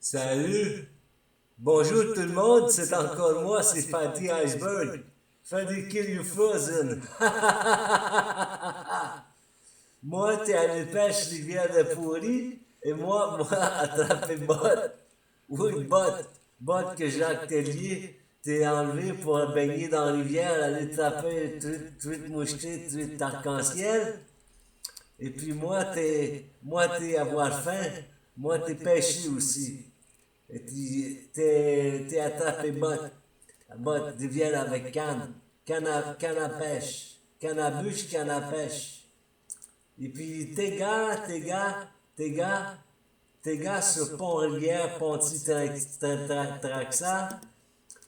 Salut! Bonjour tout le monde, c'est encore moi, c'est Fatty Iceberg. Fatty Kill You Frozen. Moi, t'es allé pêche rivière de pourri, et moi, attraper botte. Oui, botte. Botte que Jacques Tellier t'es enlevé pour baigner dans la rivière, aller taper truite mouchetée, truite arc-en-ciel. Et puis moi, t'es avoir faim. Moi, t'es pêché aussi. Et puis, t'es attrapé botte, rivière avec canne. Canne à pêche. Canne à bûche, canne à pêche. Et puis, tes gars sur Pont-Rivière, Ponty-Traxa,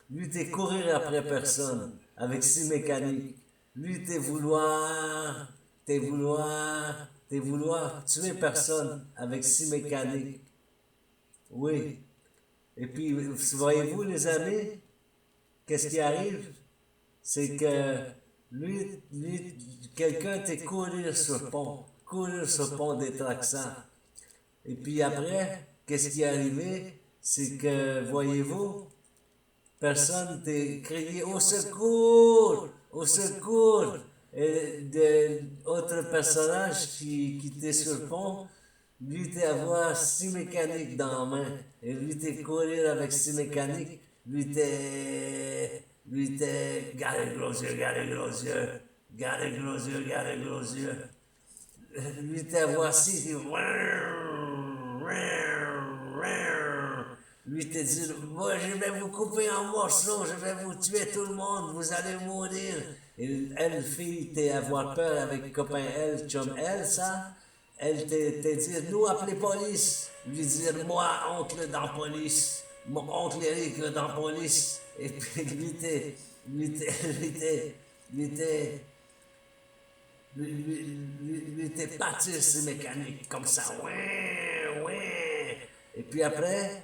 lui, t'es courir après personne, avec six mécaniques. Lui, t'es vouloir tuer personne avec six mécaniques. Oui. Et puis, voyez-vous, les amis, qu'est-ce qui arrive? C'est que quelqu'un t'est courir sur le pont des Traxas. Et puis après, qu'est-ce qui est arrivé? C'est que, voyez-vous, personne t'a crié au secours. Et d'autres personnages qui étaient sur le pont, lui était avoir six mécaniques dans la main. Et lui était courir avec six mécaniques. Lui était, garde gros yeux, garde gros yeux, garde gros yeux, garde gros yeux. Lui était avoir six, lui te dit, moi je vais vous couper en morceaux, je vais vous tuer tout le monde, vous allez mourir. Et elle, fille, t'es avoir peur avec copain elle, chum elle, ça. Elle te dit, nous appeler police. Lui dire, moi, oncle dans police. Mon oncle Eric dans police. Et puis lui était parti sur mécanique comme ça. Ouais, ouais. Et puis après,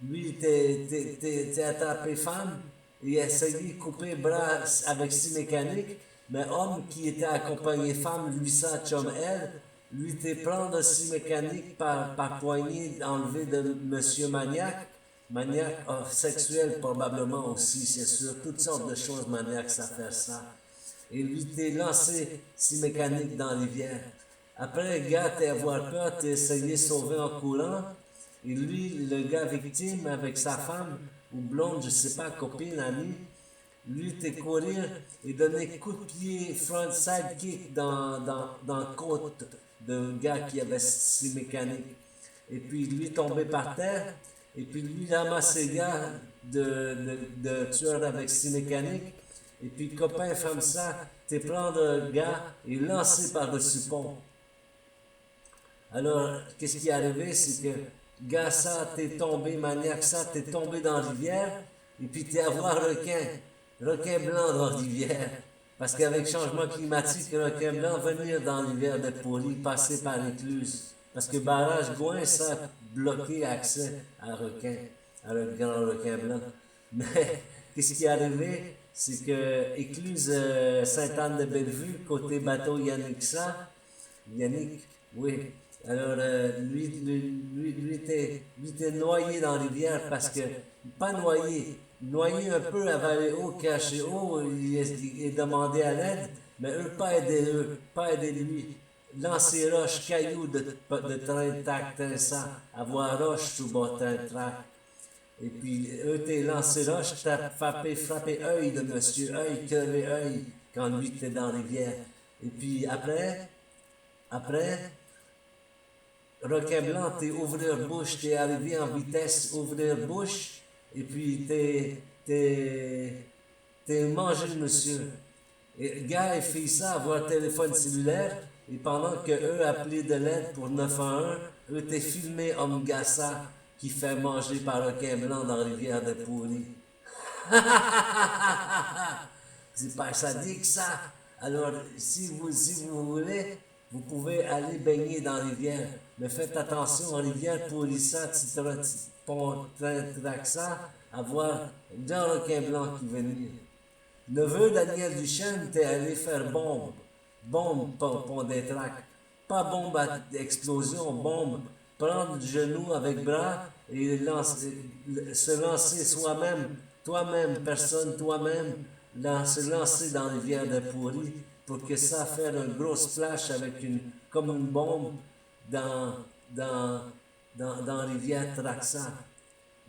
lui, t'es attrapé femme, il a essayé de couper bras avec six mécaniques, mais homme qui était accompagné femme, lui ça, chum elle, lui t'es prendre six mécaniques par poignée enlevé de monsieur maniaque, sexuel probablement aussi, c'est sûr, toutes sortes de choses maniaques, ça fait ça. Et lui t'es lancé six mécaniques dans la rivière. Après, le gars, t'es avoir peur, t'es essayé de sauver en courant. Et lui, le gars victime avec sa femme, ou blonde, je sais pas, copine, amie, lui, t'es courir et donner coup de pied, front side kick dans la côte d'un gars qui avait six mécaniques. Et puis lui tombé par terre, et puis lui ramasser le gars de tueur avec six mécaniques. Et puis copain, femme ça, t'es prendre le gars et lancer par-dessus pont. Alors, qu'est-ce qui est arrivé, c'est que gars ça, t'es tombé, maniaque ça, t'es tombé dans la rivière, et puis t'es à voir requin blanc dans la rivière. Parce qu'avec le changement climatique, le requin blanc venir dans la rivière de Poli, passer par l'écluse. Parce que barrage Gouin, ça a bloqué accès à requin, à le grand requin blanc. Mais, qu'est-ce qui est arrivé, c'est que écluse Sainte-Anne-de-Bellevue, côté bateau Yannick, oui. Alors, lui était noyé dans la rivière parce que, pas noyé un peu, avalé haut, caché haut, il demandait à l'aide, mais eux, pas aider lui. Lancer roche, cailloux de train, tac, ça, avoir roche sous bord, train. Et puis, eux, t'es lancé roche, t'as frappé œil de monsieur, œil, crevé œil, quand lui était dans la rivière. Et puis, après, requin blanc, t'es ouvrir bouche, t'es arrivé en vitesse, ouvrir bouche, et puis t'es mangé le monsieur. Et gars et fille ça, avoir téléphone cellulaire, et pendant que eux appelaient de l'aide pour 911, eux t'es filmé homme gassa qui fait manger par requin blanc dans la rivière de Pourri. C'est pas sadique ça. Alors, si vous voulez, vous pouvez aller baigner dans la rivière. Mais faites attention, en rivière Pourissa, Traxa, à voir un requin blanc qui venir. Neveu Daniel Duchesne, t'es allé faire bombe. Bombe, pont des tracts. Pas bombe à explosion, bombe, prendre genou avec bras et se lancer soi-même, toi-même, personne, toi-même, se lancer dans la rivière de pourri pour que ça fasse un gros splash avec comme une bombe dans, dans, dans la rivière Traxa.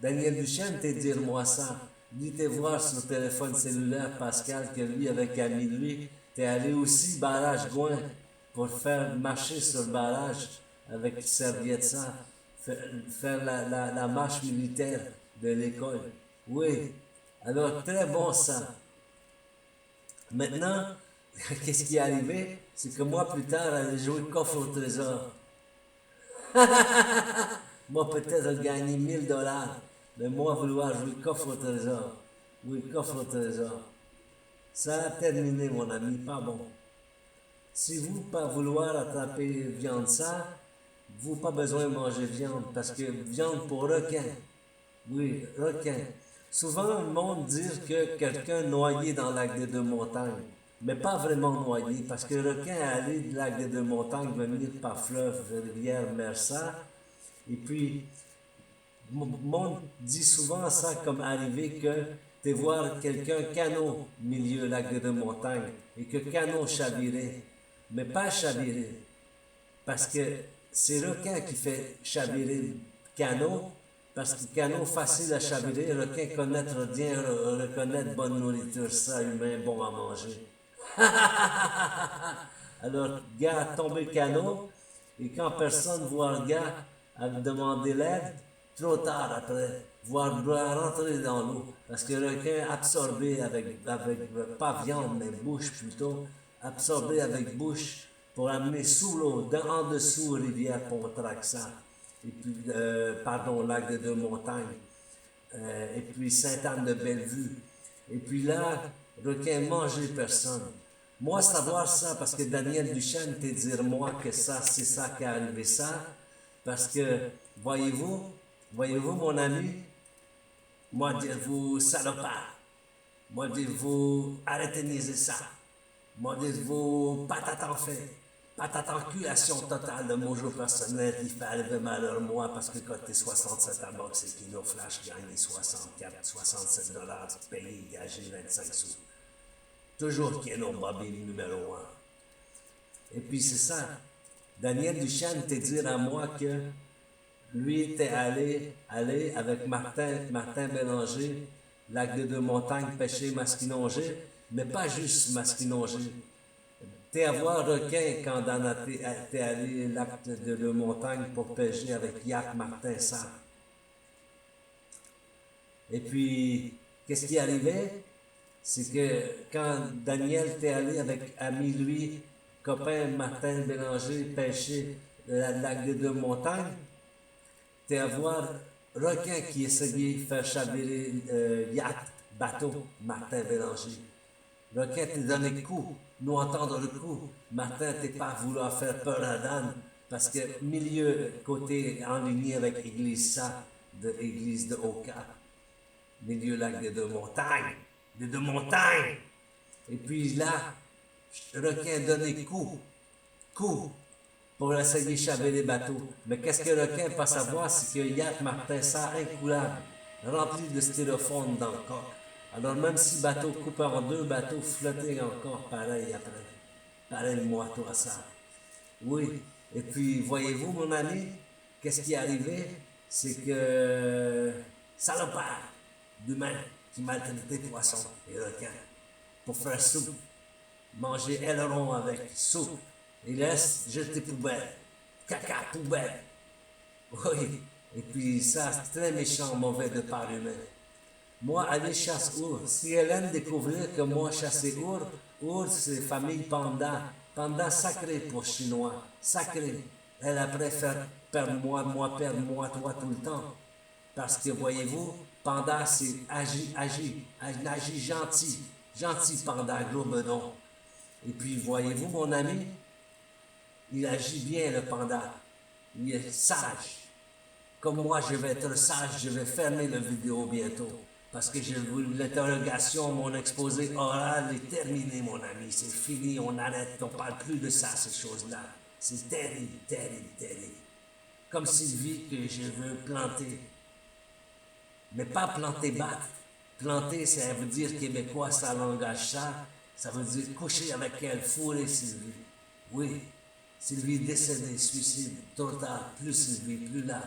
Daniel Duchesne t'est dire moi ça. Lui t'es voir sur le téléphone cellulaire Pascal que lui avec ami de lui, t'es allé aussi barrage Gouin pour faire marcher sur le barrage avec serviette ça, faire la marche militaire de l'école. Oui, alors très bon ça. Maintenant, qu'est-ce qui est arrivé? C'est que moi plus tard, j'allais jouer coffre au trésor. Moi peut-être gagner 1000 $, mais moi vouloir jouer coffre au trésor. Oui, coffre au trésor. Ça a terminé mon ami, pas bon. Si vous pas vouloir attraper viande ça, vous pas besoin de manger viande, parce que viande pour requin. Oui, requin. Souvent, le monde dit que quelqu'un noyé dans le lac des Deux Montagnes, mais pas vraiment noyé, parce que le requin est allé du lac des Deux Montagnes venir par fleuve, rivière, Mersa, et puis, le monde dit souvent ça comme arrivé que tu voir quelqu'un canot au milieu du lac des Deux Montagnes, et que canot chaviré, mais pas chaviré, parce que c'est requin qui fait chavirer canot, parce que canot facile à chavirer, requin connaître bien, reconnaître bonne nourriture, ça humain bon à manger. Alors, gars a tombé canot, et quand personne voit le gars à demander l'aide, trop tard après, voir rentrer dans l'eau, parce que le requin absorbé avec pas viande, mais bouche plutôt, absorbé avec bouche, pour amener sous l'eau, en dessous rivière Ponttraxa, et puis, lac des Deux Montagnes, et puis Sainte-Anne-de-Bellevue. Et puis là, requin manger personne. Moi, savoir ça, parce que Daniel Duchesne t'a dire moi que ça, c'est ça qui est arrivé ça, parce que, voyez-vous, mon ami, moi, dites-vous salopard, moi, dites-vous arrêtez de niaiser ça, moi, dites-vous patate en fait. Patate en culation totale de mon jeu personnel, il fait arriver malheur moi parce que quand t'es 67 à boxe et Kino Flash gagne 64, 67 $, payé, gagé 25 sous. Toujours Kino Bobby numéro 1. Et puis c'est ça. Daniel Duchesne t'a dit à moi que lui était allé avec Martin Bélanger, lac des Deux Montagnes, pêcher masquinongé, mais pas juste masquinongé. T'es à voir requin quand t'es allé au lac de Deux Montagnes pour pêcher avec Yac Martin ça. Et puis, qu'est-ce qui est arrivé? C'est que quand Daniel t'est allé avec ami lui, copain Martin Bélanger, pêcher le lac des Deux Montagnes, t'es à voir requin qui essayait de faire chavirer yacht, bateau, Martin Bélanger. Requin t'a donné le coup, nous entendre le coup. Martin t'es pas vouloir faire peur à Dan, parce que milieu, côté enligné avec l'église ça, de l'église de Oka, milieu lac des Deux Montagnes, Et puis là, requin donné coup, pour essayer de chavirer les bateaux. Mais qu'est-ce que le requin peut savoir, c'est que Yacht Martin ça incoulable, rempli de styrofoam dans le corps. Alors même si le bateau coupe en deux, bateau flottait encore pareil après. Pareil moi, toi, ça. Oui. Et puis, voyez-vous, mon ami, qu'est-ce qui est arrivé? C'est que salopard d'humain qui maltraitait poissons et requins pour faire soupe. Manger aileron avec soupe. Il laisse jeter poubelle. Caca, poubelle. Oui. Et puis ça, c'est très méchant, mauvais de part humain. Moi, aller chasse ours. Si Hélène découvrir que moi chasser ours, c'est famille panda. Panda sacré pour Chinois. Sacré. Elle après faire perdre moi, perdre moi, toi tout le temps. Parce que voyez-vous, panda c'est agit gentil. Gentil panda, gros bedon. Et puis voyez-vous, mon ami, il agit bien le panda. Il est sage. Comme moi, je vais être sage, je vais fermer la vidéo bientôt. Parce que l'interrogation, mon exposé oral est terminé, mon ami. C'est fini, on arrête, on ne parle plus de ça, ces choses-là. C'est terrible, terrible, terrible. comme Sylvie que je veux planter. Mais pas planter battre. Planter, ça veut dire québécois, ça langage ça. Ça veut dire coucher avec elle, fourrer Sylvie. Oui, Sylvie décédée, suicide, total, plus Sylvie, plus là.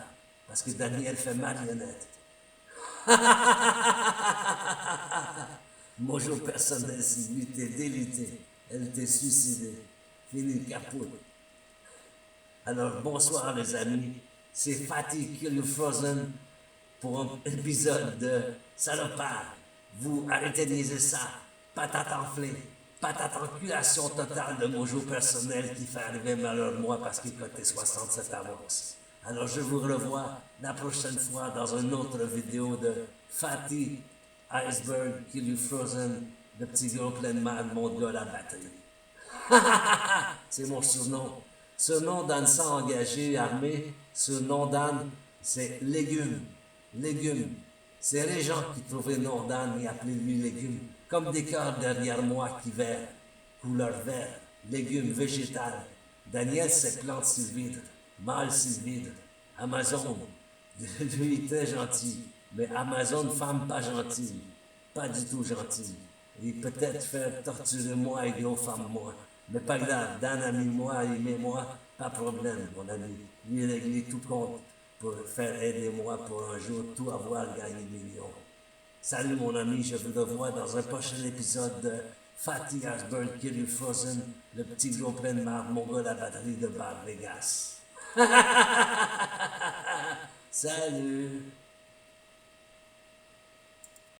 Parce que Daniel fait marionnette. Mojo personnel, Sylvie, t'es délité. Elle t'est suicidée. Fini, capote. Alors, bonsoir les amis. C'est Fatih Kill You Frozen pour un épisode de Salopard. Vous arrêtez de niaiser ça. Patate enflée. Patate enculation totale de Mojo personnel qui fait arriver malheur moi parce qu'il cotait 67 avances. Alors, je vous revois la prochaine fois dans une autre vidéo de Fatih Iceberg Kill You Frozen, le petit gros plein de mal, mon gars la batterie. C'est mon surnom. Surnom d'Anne sang engagé, armé. Surnom d'Anne, c'est légumes. Légumes. C'est les gens qui trouvaient nom d'Anne et appelaient lui légumes. Comme des cœurs derrière moi qui verent. Couleur vert. Légumes végétal. Daniel, c'est plante sylvide. Mâle sylvide. Amazon. Lui, très gentil. Mais Amazon, femme pas gentille. Pas du tout gentille. Il peut-être faire torturer moi et gros femme moi. Mais pas grave, Dan a mis moi, il met moi, pas de problème, mon ami. Lui, il réglé tout compte pour faire aider moi pour un jour tout avoir gagné millions. Salut mon ami, je vous revois dans un prochain épisode de Fatih Iceberg Kill You Frozen, le petit gros plein de marde, mon gars la batterie de Bar Vegas. Salut!